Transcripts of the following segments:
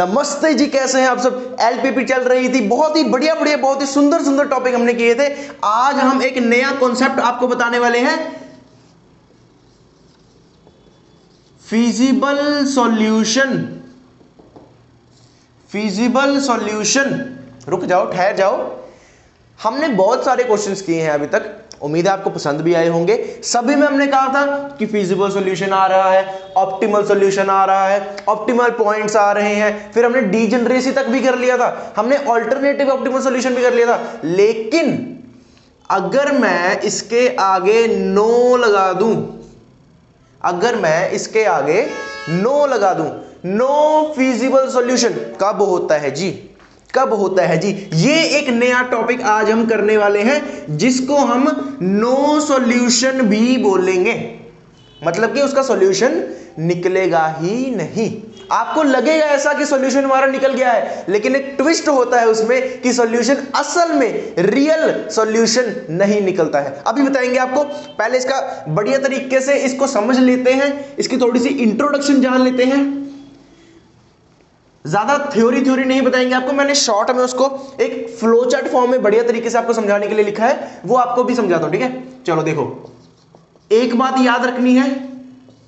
नमस्ते जी, कैसे हैं आप सब। एलपीपी चल रही थी, बहुत ही बढ़िया बढ़िया बहुत ही सुंदर सुंदर टॉपिक हमने किए थे। आज हम एक नया कॉन्सेप्ट आपको बताने वाले हैं, फिजिबल सॉल्यूशन। फिजिबल सॉल्यूशन, रुक जाओ, ठहर जाओ। हमने बहुत सारे क्वेश्चंस किए हैं अभी तक, उम्मीद है आपको पसंद भी आए होंगे। सभी में हमने कहा था कि फिजिबल सॉल्यूशन आ रहा है, ऑप्टिमल सॉल्यूशन आ रहा है, ऑप्टिमल पॉइंट्स आ रहे हैं, फिर हमने डीजेनरेसी तक भी कर लिया था, हमने ऑल्टरनेटिव ऑप्टिमल सॉल्यूशन भी कर लिया था। लेकिन अगर मैं इसके आगे नो लगा दूं, अगर मैं इसके आगे नो लगा दूं, नो फिजिबल सॉल्यूशन कब होता है जी, कब होता है जी। ये एक नया टॉपिक आज हम करने वाले हैं जिसको हम नो सॉल्यूशन भी बोलेंगे। मतलब कि उसका सॉल्यूशन निकलेगा ही नहीं। आपको लगेगा ऐसा कि सॉल्यूशन हमारा निकल गया है, लेकिन एक ट्विस्ट होता है उसमें कि सॉल्यूशन असल में रियल सॉल्यूशन नहीं निकलता है। अभी बताएंगे आपको। पहले इसका बढ़िया तरीके से इसको समझ लेते हैं, इसकी थोड़ी सी इंट्रोडक्शन जान लेते हैं। ज्यादा थ्योरी नहीं बताएंगे आपको, मैंने शॉर्ट में उसको एक फ्लो चार्ट फॉर्म में बढ़िया तरीके से आपको समझाने के लिए लिखा है, वो आपको भी समझाता हूं, ठीक है। चलो देखो, एक बात याद रखनी है,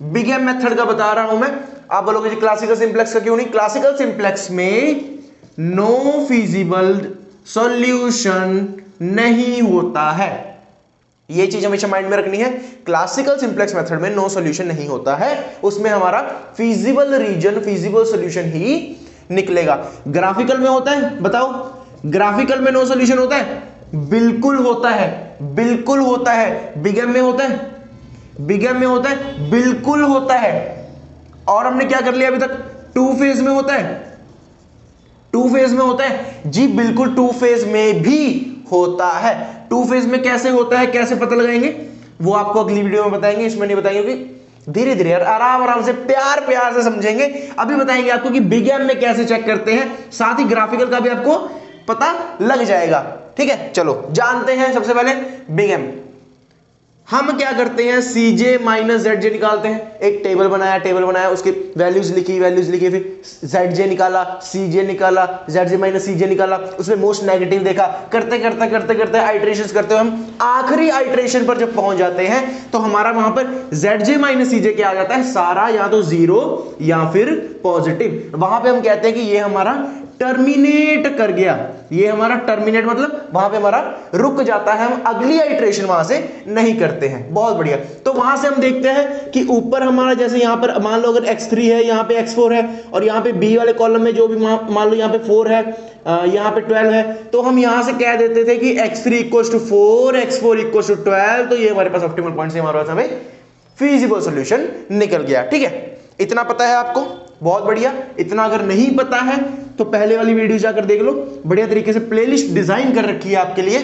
बिग एम मेथड का बता रहा हूं मैं। आप बोलोगे जी क्लासिकल सिंप्लेक्स का क्यों नहीं। क्लासिकल सिंप्लेक्स में नो फिजिबल सॉल्यूशन नहीं होता है, ये चीज हमेशा माइंड में रखनी है। क्लासिकल सिंप्लेक्स मेथड में नो सॉल्यूशन नहीं होता है, उसमें हमारा फिजिबल रीजन, फिजिबल सॉल्यूशन ही निकलेगा। ग्राफिकल में होता है, बताओ ग्राफिकल में नो सॉल्यूशन होता है? बिल्कुल होता है, बिल्कुल होता है। बिग एम में होता है, बिग एम में होता है, बिल्कुल होता है। और हमने क्या कर लिया अभी तक, टू फेज में होता है, टू फेज में होता है जी, बिल्कुल टू फेज में भी होता है। टू फेज में कैसे होता है, कैसे पता लगाएंगे, वो आपको अगली वीडियो में बताएंगे, इसमें नहीं बताएंगे, कि धीरे धीरे आराम से प्यार प्यार से समझेंगे। अभी बताएंगे आपको कि बिग एम में कैसे चेक करते हैं, साथ ही ग्राफिकल का भी आपको पता लग जाएगा, ठीक है। चलो जानते हैं सबसे पहले बिग एम। हम क्या करते हैं, सीजे माइनस जेड जे निकालते हैं। एक टेबल बनाया, उसकी वैल्यूज लिखी, फिर जेड जे निकाला, सीजे निकाला, जेड जे माइनस सीजे निकाला, उसमें मोस्ट नेगेटिव देखा। करते करते आइटरेशंस करते हुए हम आखिरी आइटरेशन पर जब पहुंच जाते हैं तो हमारा वहां पर जेड जे माइनस सीजे क्या आ जाता है, सारा या तो जीरो या फिर पॉजिटिव। वहां पे हम कहते हैं कि ये हमारा टर्मिनेट कर गया, ये हमारा टर्मिनेट मतलब वहां पे हमारा रुक जाता है, हम अगली आइटरेशन वहां से नहीं करते हैं। बहुत बढ़िया। तो वहां से हम देखते हैं कि ऊपर हमारा जैसे यहां पर मान लो अगर x3 है, यहां पे x4 है, और यहां पे b वाले कॉलम में जो भी मान लो यहां पे 4 है, यहां पे 12 है, तो हम यहां से कह देते थे कि x3 equals to 4, x4 equals to 12। तो ये हमारे पास ऑप्टिमल पॉइंट से हमारे पास हमें फिजिबल सॉल्यूशन निकल गया, ठीक है। इतना पता है आपको, बहुत बढ़िया। इतना अगर नहीं पता है तो पहले वाली वीडियो जाकर देख लो, बढ़िया तरीके से प्लेलिस्ट डिजाइन कर रखी है आपके लिए।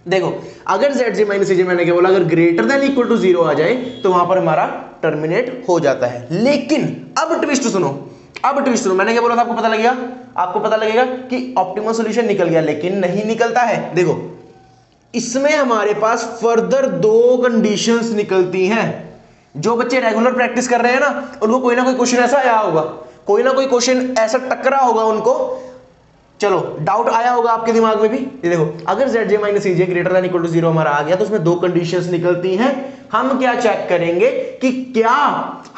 देखो, अगर ZJ माइनस CJ मैंने क्या बोला, अगर ग्रेटर देन इक्वल टू 0 आ जाए तो वहां पर हमारा टर्मिनेट हो जाता है। लेकिन अब ट्विस्ट सुनो, अब ट्विस्ट सुनो, मैंने क्या बोला था आपको पता लगेगा, आपको पता लगेगा कि ऑप्टिमल सॉल्यूशन निकल गया, लेकिन नहीं निकलता है। देखो, इसमें हमारे पास फर्दर दो कंडीशंस निकलती हैं। जो बच्चे रेगुलर प्रैक्टिस कर रहे हैं ना, उनको कोई ना कोई क्वेश्चन ऐसा आया होगा, कोई ना कोई क्वेश्चन ऐसा टकरा होगा उनको, चलो डाउट आया होगा आपके दिमाग में भी। ये देखो, अगर ZJ minus CJ greater than equal to 0 हमारा आ गया तो उसमें दो कंडीशंस निकलती हैं। हम क्या चेक करेंगे कि क्या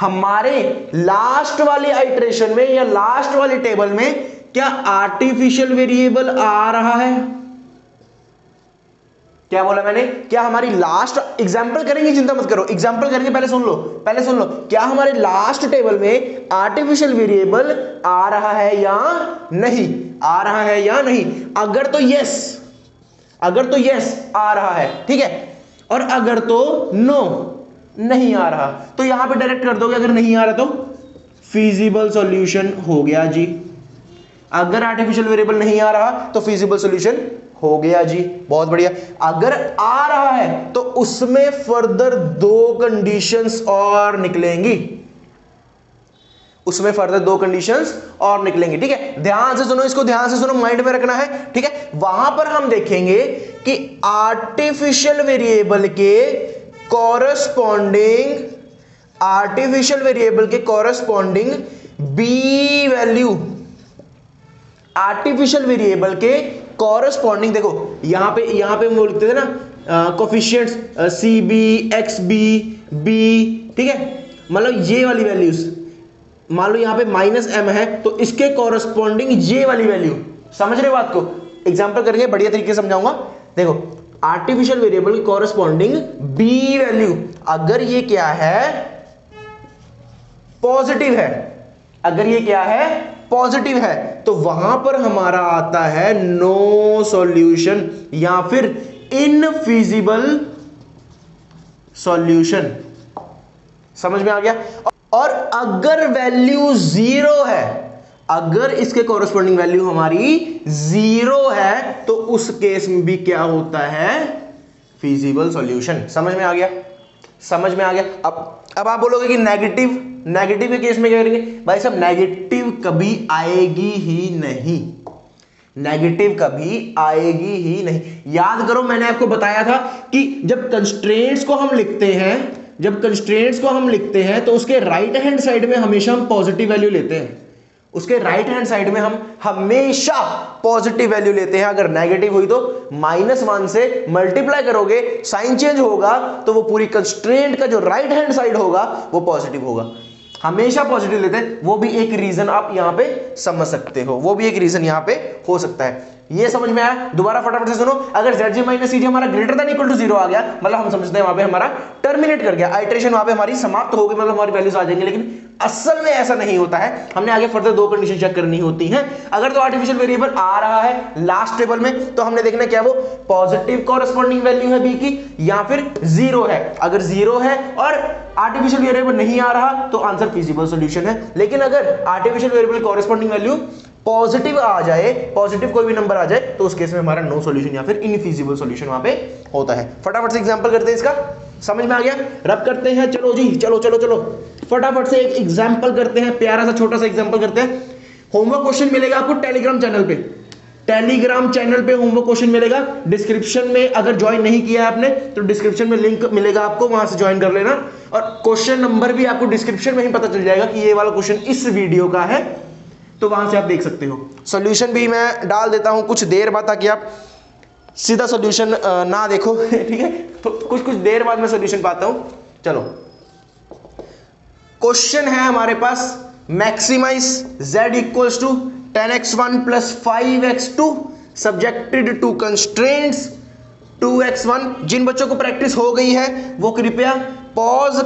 हमारे लास्ट वाली आइटरेशन में या लास्ट वाली टेबल में क्या आर्टिफिशियल वेरिएबल आ रहा है। क्या बोला मैंने, क्या हमारी लास्ट एग्जाम्पल करेंगे, चिंता मत करो, एग्जाम्पल करेंगे, पहले सुन लो, पहले सुन लो। क्या हमारे लास्ट टेबल में आर्टिफिशियल वेरिएबल आ रहा है या नहीं, आ रहा है या नहीं। अगर तो यस, अगर तो यस आ रहा है, ठीक है, और अगर तो नो नहीं आ रहा, तो यहां पे डायरेक्ट कर दोगे। अगर नहीं आ रहा तो फिजिबल सॉल्यूशन हो गया जी। अगर आर्टिफिशियल वेरिएबल नहीं आ रहा तो फिजिबल सॉल्यूशन हो गया जी, बहुत बढ़िया। अगर आ रहा है तो उसमें फर्दर दो कंडीशंस और निकलेंगी, उसमें फर्दर दो कंडीशंस और निकलेंगी, ठीक है। ध्यान से सुनो, इसको ध्यान से सुनो, माइंड में रखना है, ठीक है। वहां पर हम देखेंगे कि आर्टिफिशियल वेरिएबल के कॉरस्पॉन्डिंग, आर्टिफिशियल वेरिएबल के corresponding B value artificial variable के कॉरस्पॉन्डिंग, देखो यहां पे हम लिखते थे ना coefficients C B X B B, ठीक है, मतलब ये वाली वैल्यूज, मान लो यहां पे -m है तो इसके कॉरस्पॉन्डिंग ये वाली वैल्यू, समझ रहे हो बात को? एग्जांपल करके बढ़िया तरीके से समझाऊंगा। देखो artificial variable corresponding B value, अगर ये क्या है पॉजिटिव है, अगर ये क्या है पॉजिटिव है, तो वहां पर हमारा आता है नो सॉल्यूशन या फिर इनफीजिबल सॉल्यूशन। समझ में आ गया? और अगर वैल्यू 0 है, अगर इसके कॉरस्पॉन्डिंग वैल्यू हमारी 0 है, तो उस केस में भी क्या होता है? Feasible solution. समझ में आ गया? समझ में आ गया? अब आप बोलोगे कि नेगेटिव के केस में क्या करेंगे? भाई साहब नेगेटिव कभी आएगी ही नहीं, नेगेटिव कभी आएगी ही नहीं। याद करो मैंने आपको बताया था कि जब कंस्ट्रेंट्स को हम लिखते हैं तो उसके राइट हैंड साइड में हमेशा हम पॉजिटिव वैल्यू लेते हैं, उसके राइट हैंड साइड में हम हमेशा पॉजिटिव वैल्यू लेते हैं। अगर नेगेटिव हुई तो -1 से मल्टीप्लाई करोगे, साइन चेंज होगा तो वो पूरी कंस्ट्रेंट का जो राइट हैंड साइड होगा वो पॉजिटिव होगा, हमेशा पॉजिटिव लेते हैं। वो भी एक रीजन आप यहां पे समझ सकते हो, वो भी एक रीजन यहां पे हो सकता है। ये समझ में आया? दोबारा फटाफट से सुनो। अगर zg - cg हमारा ग्रेटर देन इक्वल टू 0 आ गया, मतलब हम समझते हैं वहां पे हमारा टर्मिनेट कर गया, आइटरेशन वहां पे हमारी समाप्त हो गई, मतलब हमारी वैल्यूज आ जाएंगे। लेकिन असल में ऐसा नहीं होता है, हमने आगे फर्दर 2 कंडीशन चेक करनी होती हैं। अगर तो आर्टिफिशियल वेरिएबल आ रहा है लास्ट टेबल में, तो हमने देखना क्या वो पॉजिटिव कॉरस्पॉन्डिंग वैल्यू है बी की या फिर 0 है। अगर 0 है और आर्टिफिशियल वेरिएबल नहीं आ रहा तो आंसर फीजिबल सॉल्यूशन है। लेकिन अगर artificial variable corresponding value positive आ जाए, पॉजिटिव कोई भी नंबर आ जाए, तो उस केस में हमारा नो सॉल्यूशन या फिर इनफीजिबल सॉल्यूशन वहां पे होता है। फटाफट से एग्जांपल करते हैं इसका, समझ में आ गया? रब करते हैं, चलो जी, चलो फटाफट से एक एग्जांपल करते हैं, प्यारा सा छोटा सा एग्जांपल करते हैं। होमवर्क क्वेश्चन मिलेगा आपको टेलीग्राम चैनल पे, टेलीग्राम चैनल पे होमवर्क क्वेश्चन मिलेगा। डिस्क्रिप्शन में अगर ज्वाइन नहीं किया है आपने तो डिस्क्रिप्शन में लिंक मिलेगा आपको, वहां से ज्वाइन कर लेना। और क्वेश्चन नंबर भी आपको डिस्क्रिप्शन में ही पता चल जाएगा कि ये वाला क्वेश्चन इस वीडियो का है, तो वहां से आप देख सकते हो। सॉल्यूशन भी मैं डाल देता हूं कुछ देर बाद, ताकि आप सीधा सॉल्यूशन ना देखो ठीक है, तो कुछ देर बाद मैं सॉल्यूशन पाता हूं। चलो क्वेश्चन है हमारे पास, maximize z equals to 10x1 plus 5x2 subjected to constraints 2x1। जिन बच्चों को प्रैक्टिस हो गई है वो कृपया पॉज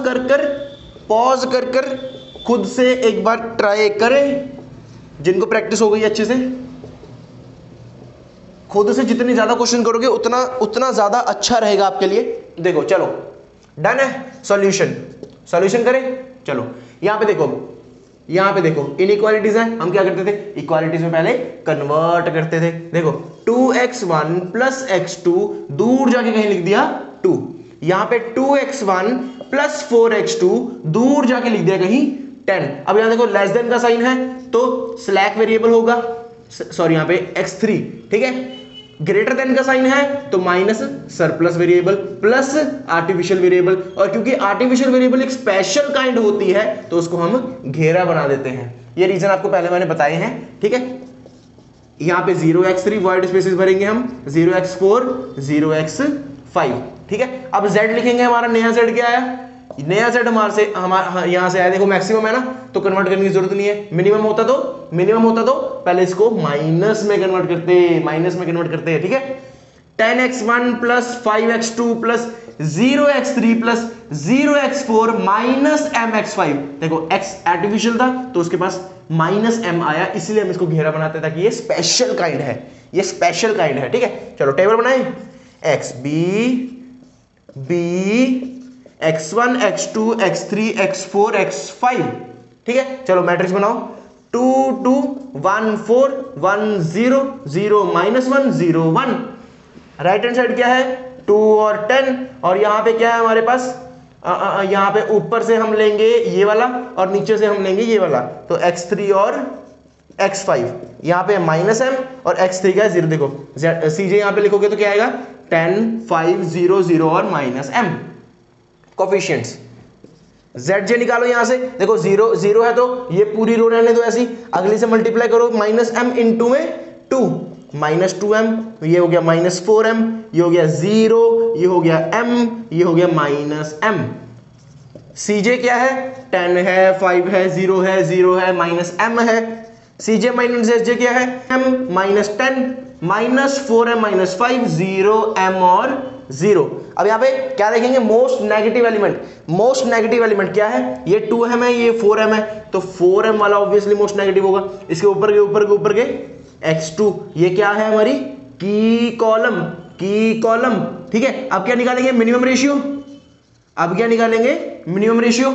कर खुद से एक बार ट्राई करें। जिनको प्रैक्टिस हो गई अच्छे से, खुद से जितनी ज्यादा क्वेश्चन करोगे उतना ज्यादा अच्छा रहेगा आपके लिए। देखो चलो डन है, सॉल्यूशन करें। चलो यहां पे देखो इनइक्वालिटीज है, हम क्या करते थे? इक्वालिटीज में पहले कन्वर्ट करते थे। देखो 2x1 प्लस x2, दूर जाके कहीं लिख दिया 2, यहां पे 2x1 प्लस 4x2, दूर जाके लिख दिया कहीं 10। अब यहां देखो लेस देन का साइन है तो स्लैक वेरिएबल होगा, सॉरी यहां पे x3, ठीक है। ग्रेटर देन का साइन है तो minus surplus variable plus artificial variable, और क्योंकि आर्टिफिशियल वेरिएबल एक स्पेशल काइंड होती है तो उसको हम घेरा बना देते हैं। ये रीजन आपको पहले मैंने बताए हैं, ठीक है। यहां पे 0x3 वॉइड स्पेसेस भरेंगे हम, 0x4 0x5, ठीक है। अब z लिखेंगे, हमारा नया z क्या आया? नया z हमारा यहां से आया, देखो मैक्सिमम है ना तो कन्वर्ट करने की जरूरत नहीं है। मिनिमम होता तो पहले इसको माइनस में कन्वर्ट करते हैं, ठीक है। 10x1 plus 5x2 plus 0x3 plus 0x4 minus mx5। देखो x आर्टिफिशियल था तो उसके पास माइनस m आया, इसलिए हम इसको घेरा बनाते हैं ताकि ये स्पेशल काइंड है, ठीक है। चलो टेबल बनाए, x b x1 x2 x3 x4 x5, ठीक है। चलो मैट्रिक्स बनाओ, 2 2 1 4 1 0 0 -1 0 1। राइट हैंड साइड क्या है? 2 और 10, और यहां पे क्या है हमारे पास? यहां पे ऊपर से हम लेंगे ये वाला और नीचे से हम लेंगे ये वाला, तो x3 और x5। यहां पे -m और x3 का 0। देखो cj यहां पे लिखोगे तो क्या आएगा? 10 5 0 0 और -m कोफिशिएंट्स। जेड जे निकालो यहां से, देखो जीरो जीरो है तो ये पूरी रो रहने दो ऐसी, अगली से मल्टीप्लाई करो, माइनस एम इंटू में 2, माइनस 2m, ये हो गया माइनस 4m, ये हो गया 0, ये हो गया m, ये हो गया माइनस m। सीजे क्या है, 10 है, 5 है, 0 है, 0 है, माइनस m है। सीजे माइनस एसजे क्या है, m minus 10 minus 4m minus 5, 0m और 0। अब यहाँ पे क्या देखेंगे, most negative element, most negative element क्या है, ये 2m है, ये 4m है, तो 4m वाला ऑब्वियसली मोस्ट नेगेटिव होगा। इसके ऊपर के ऊपर के ऊपर के x2, ये क्या है हमारी की कॉलम, की कॉलम, ठीक है। अब क्या निकालेंगे, मिनिमम रेशियो, अब क्या निकालेंगे, मिनिमम रेशियो।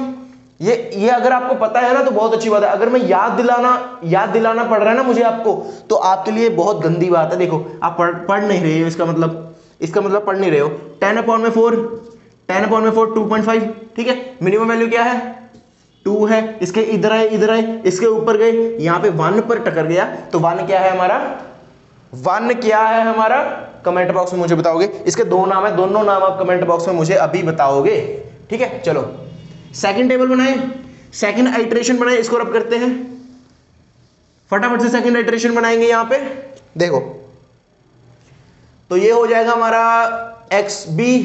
ये अगर आपको पता है ना तो बहुत अच्छी बात है, अगर मैं याद दिलाना पड़ रहा है ना मुझे आपको, तो आपके लिए बहुत गंदी बात है। देखो आप पढ़ नहीं रहे हो, इसका मतलब पढ़ नहीं रहे हो। 10/4, 10/4 2.5, ठीक है। मिनिमम वैल्यू क्या है, 2 है, इसके इधर आए, इसके ऊपर गए, यहां पे 1 पर टकर गया, तो 1 क्या है हमारा, 1 क्या है हमारा, कमेंट बॉक्स में मुझे बताओगे। इसके दो नाम है, दोनों नाम आप कमेंट बॉक्स में मुझे अभी बताओगे, ठीक है। चलो सेकंड टेबल बनाए, सेकंड आइटरेशन बनाए, इसको रब करते हैं फटाफट से। सेकंड आइटरेशन बनाएंगे यहां पे, देखो तो ये हो जाएगा हमारा एक्स बी,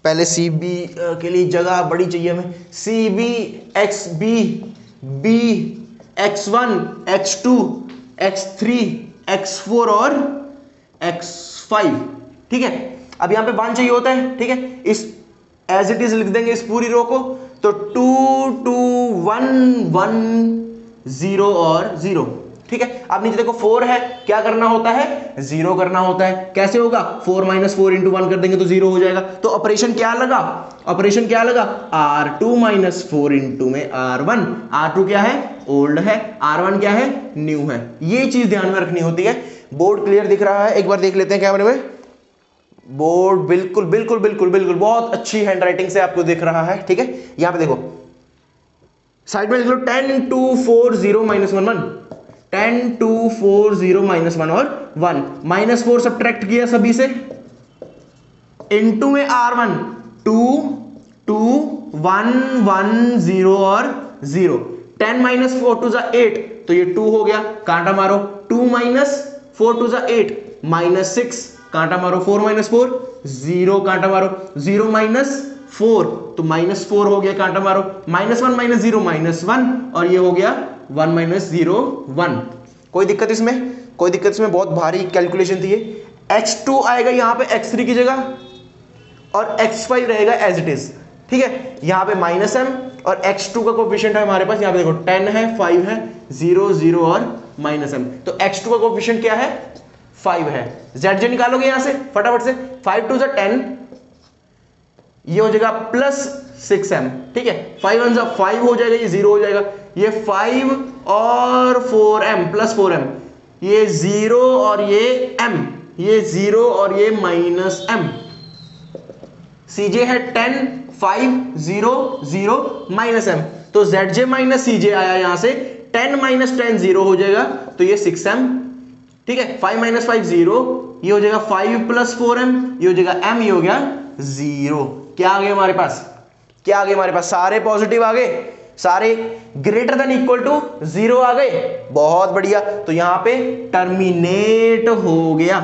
पहले सी बी के लिए जगह बड़ी चाहिए हमें, C B X B B x1 x2 x3 x4 और x5, ठीक है। अब यहां पे 1 चाहिए होता है, ठीक है। इस एज इट इज लिख देंगे इस पूरी रो को, तो 2 2 1 1 0 और 0, ठीक है। अब नीचे देखो 4 है, क्या करना होता है, 0 करना होता है। कैसे होगा, 4 - 4 × 1 कर देंगे तो 0 हो जाएगा। तो ऑपरेशन क्या लगा, ऑपरेशन क्या लगा, R2 - 4 × में R1। R2 क्या है, ओल्ड है, R1 क्या है, न्यू है। ये चीज ध्यान में रखनी होती है। बोर्ड क्लियर दिख रहा है, एक बार देख लेते हैं कैमरे में। बोर्ड बिल्कुल बिल्कुल बिल्कुल बिल्कुल बहुत अच्छी हैंडराइटिंग से आपको दिख रहा है, ठीक है। यहां पे देखो साइड में लिख लो 10 2 4 0 - 1 1, 10 2 4 0 - 1 और 1, -4 सब्ट्रैक्ट किया सभी से, इनटू में R1 2 2 1 1 0 और 0। 10 - 4 2 8, तो ये 2 हो गया, कांटा मारो। 2 - 4 2 8 -6, कांटा मारो। 4 - 4 0, कांटा मारो। 0 - 4 तो -4 हो गया, कांटा मारो। -1 - 0 -1, और ये हो गया 1 - 0 1। कोई दिक्कत इसमें, कोई दिक्कत इसमें, बहुत भारी कैलकुलेशन थी ये। x2 आएगा यहां पे x3 की जगह, और x5 रहेगा एज इट इज, ठीक है। यहां पे -m और x2 का कोफिशिएंट है हमारे पास, यहां पे देखो 10 है, 5 है, 0 0 और -m, तो x2 का कोफिशिएंट क्या है, 5 है। zj निकालोगे यहां से फटाफट से, 5 2 10, ये हो जाएगा +6m, ठीक है। 5 1 5 हो जाएगा, ये 0 हो जाएगा, ये 5 और 4m +4m, ये 0 और ये m, ये 0 और ये -m। cj है 10 5 0 0 -m, तो zj - cj आया यहां से, 10 - 10 0 हो जाएगा, तो ये 6m, ठीक है। 5 - 5 0, ये हो जाएगा 5 + 4m, ये हो जाएगा m, ये हो गया 0। क्या आ गया हमारे पास, क्या आ गया हमारे पास, सारे पॉजिटिव आ गए, सारे ग्रेटर देन इक्वल टू 0 आ गए, बहुत बढ़िया। तो यहां पे टर्मिनेट हो गया,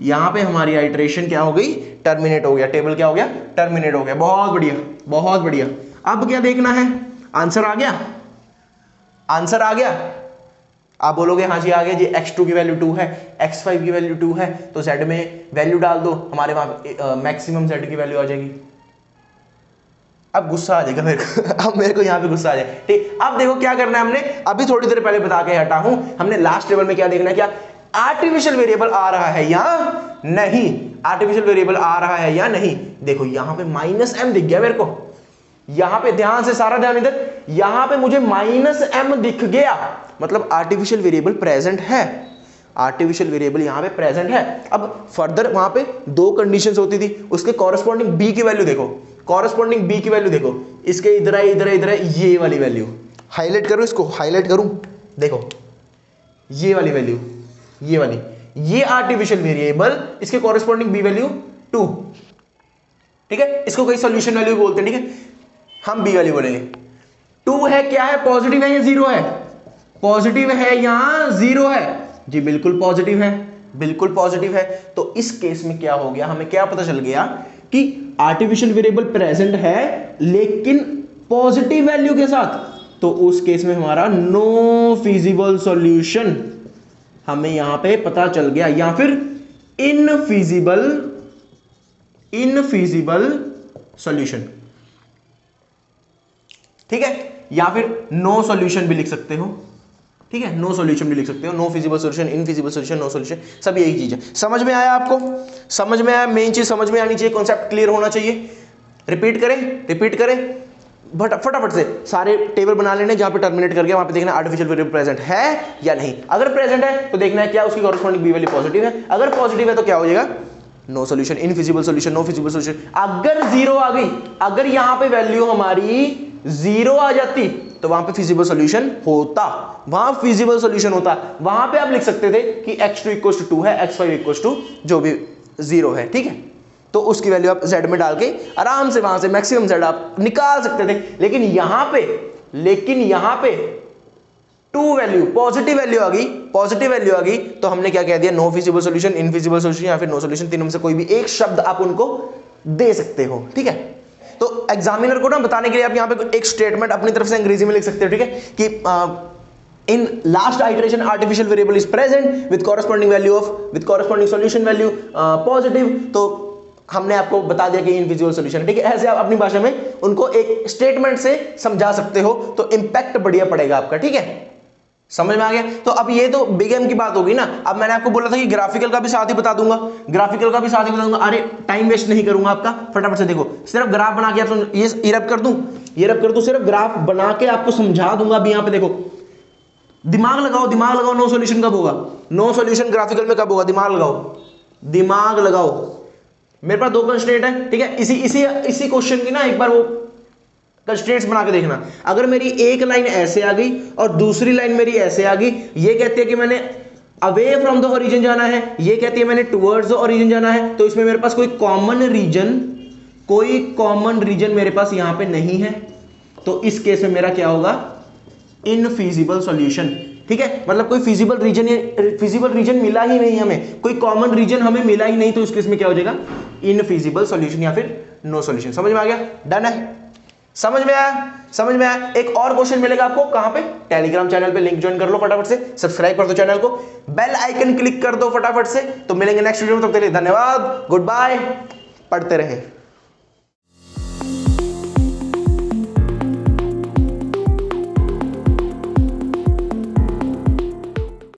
यहां पे हमारी आइटरेशन क्या हो गई, टर्मिनेट हो गया, टेबल क्या हो गया, टर्मिनेट हो गया। बहुत बढ़िया, बहुत बढ़िया। अब क्या देखना है, आंसर आ गया, आंसर आ गया। आप बोलोगे हाँ जी आ गया जी, x2 की वैल्यू 2 है, x5 की वैल्यू 2 है, तो z में वैल्यू डाल दो, हमारे वहां मैक्सिमम z की वैल्यू आ जाएगी। अब गुस्सा आ जाएगा मेरे को अब मेरे को यहां पे गुस्सा आ जाएगा, ठीक। अब देखो क्या करना है हमने, अभी थोड़ी देर पहले बता के हटा हूं, हमने लास्ट टेबल में क्या देखना है, क्या आर्टिफिशियल वेरिएबल आ रहा है या नहीं, आर्टिफिशियल वेरिएबल आ रहा है या नहीं। देखो यहां पे -m दिख गया मेरे को, यहां पे ध्यान से, सारा ध्यान इधर, यहां पे मुझे -m दिख गया, मतलब आर्टिफिशियल वेरिएबल प्रेजेंट है, आर्टिफिशियल वेरिएबल यहां पे प्रेजेंट है। अब फर्दर वहां पे 2 कंडीशंस होती थी, उसके कॉरेस्पॉन्डिंग b की वैल्यू देखो, कॉरेस्पॉन्डिंग b की वैल्यू देखो, इसके इधर है, इधर है, इधर है, ये वाली वैल्यू हाईलाइट करो, इसको हाईलाइट करूं, देखो ये वाली वैल्यू, ये वाली, ये आर्टिफिशियल वेरिएबल, इसके कॉरेस्पॉन्डिंग b वैल्यू 2, ठीक है। इसको कोई सॉल्यूशन वैल्यू बोलते हैं, ठीक है। हम बी वाली बोलेंगे। 2 है क्या है, पॉजिटिव है या जीरो है? पॉजिटिव है या जीरो है? जी बिल्कुल पॉजिटिव है, बिल्कुल पॉजिटिव है। तो इस केस में क्या हो गया, हमें क्या पता चल गया कि आर्टिफिशियल वेरिएबल प्रेजेंट है लेकिन पॉजिटिव वैल्यू के साथ। तो उस केस में हमारा नो फिजिबल सॉल्यूशन हमें यहां पे पता चल गया, या फिर इनफिजिबल सॉल्यूशन, ठीक है, या फिर नो सॉल्यूशन भी लिख सकते हो, ठीक है, नो सॉल्यूशन भी लिख सकते हो, no feasible solution, infeasible solution, no solution, सब यही चीज है। समझ में आया आपको? समझ में आया? मेन चीज समझ में आनी चाहिए, कॉन्सेप्ट क्लियर होना चाहिए। रिपीट करें फटाफट से सारे टेबल बना लेने, जहां पे टर्मिनेट करके वहां पे देखना आर्टिफिशियल वेरिएबल प्रेजेंट है या नहीं। अगर प्रेजेंट है तो देखना है क्या उसकी कॉरेस्पॉन्डिंग बी वैल्यू पॉजिटिव है, अगर पॉजिटिव है तो क्या हो जाएगा, no solution, infeasible solution, no feasible solution. अगर जीरो आ गई, अगर यहां पे वैल्यू हमारी जीरो आ जाती तो वहां पे फिजिबल सॉल्यूशन होता, वहां फिजिबल सॉल्यूशन होता। वहां पे आप लिख सकते थे कि x2 = 2 है, x5 = जो भी 0 है, ठीक है, तो उसकी वैल्यू आप z में डाल के आराम से वहां से मैक्सिमम z आप निकाल सकते थे। लेकिन यहां पे 2 वैल्यू पॉजिटिव वैल्यू आ गई तो हमने क्या कह दिया, no feasible solution, infeasible solution या फिर नो सॉल्यूशन, तीनों में से कोई भी एक शब्द आप उनको दे सकते हो, ठीक है। तो एग्जामिनर को ना बताने के लिए आप यहां पे एक स्टेटमेंट अपनी तरफ से अंग्रेजी में लिख सकते हो, ठीक है, कि in last iteration artificial variable is present with corresponding solution value positive. तो हमने आपको बता दिया कि इनफिजिबल सॉल्यूशन, ठीक है। ऐसे आप अपनी भाषा में उनको एक स्टेटमेंट से समझा सकते हो तो इंपैक्ट बढ़िया पड़ेगा आपका, ठीक है। समझ में आ गया? तो अब ये तो बिग एम की बात होगी ना। अब मैंने आपको बोला था कि ग्राफिकल का भी साथ ही बता दूंगा, अरे टाइम वेस्ट नहीं करूंगा आपका, फटाफट से देखो, सिर्फ ग्राफ बना के आप ये रब कर दूं, सिर्फ ग्राफ बना के आपको समझा दूंगा। अभी यहां पे देखो, दिमाग लगाओ, नो सॉल्यूशन कब होगा, नो सॉल्यूशन ग्राफिकल में कब होगा, दिमाग लगाओ। मेरे पास 2 कंस्ट्रेंट है, ठीक है, इसी क्वेश्चन की ना एक बार वो कंस्ट्रेंट्स बना के देखना। अगर मेरी एक लाइन ऐसे आ गई और दूसरी लाइन मेरी ऐसे आ गई, ये कहती है कि मैंने अवे फ्रॉम द ओरिजिन जाना है, ये कहती है मैंने टुवर्ड्स द ओरिजिन जाना है, तो इसमें मेरे पास कोई कॉमन रीजन मेरे पास यहां पे नहीं है। तो इस केस में मेरा क्या होगा, इनफिजिबल सॉल्यूशन, ठीक है, मतलब कोई फिजिबल रीजन मिला ही नहीं हमें, कोई कॉमन रीजन हमें मिला ही नहीं, तो इस केस में क्या हो जाएगा, इनफिजिबल सॉल्यूशन या फिर नो सॉल्यूशन। समझ में आ गया? डन है? समझ में आया? एक और क्वेश्चन मिलेगा आपको, कहां पे, टेलीग्राम चैनल पे, लिंक ज्वाइन कर लो फटाफट से, सब्सक्राइब कर दो चैनल को, बेल आइकन क्लिक कर दो फटाफट से। तो मिलेंगे नेक्स्ट वीडियो में, तब तक के लिए धन्यवाद, गुड बाय, पढ़ते रहे।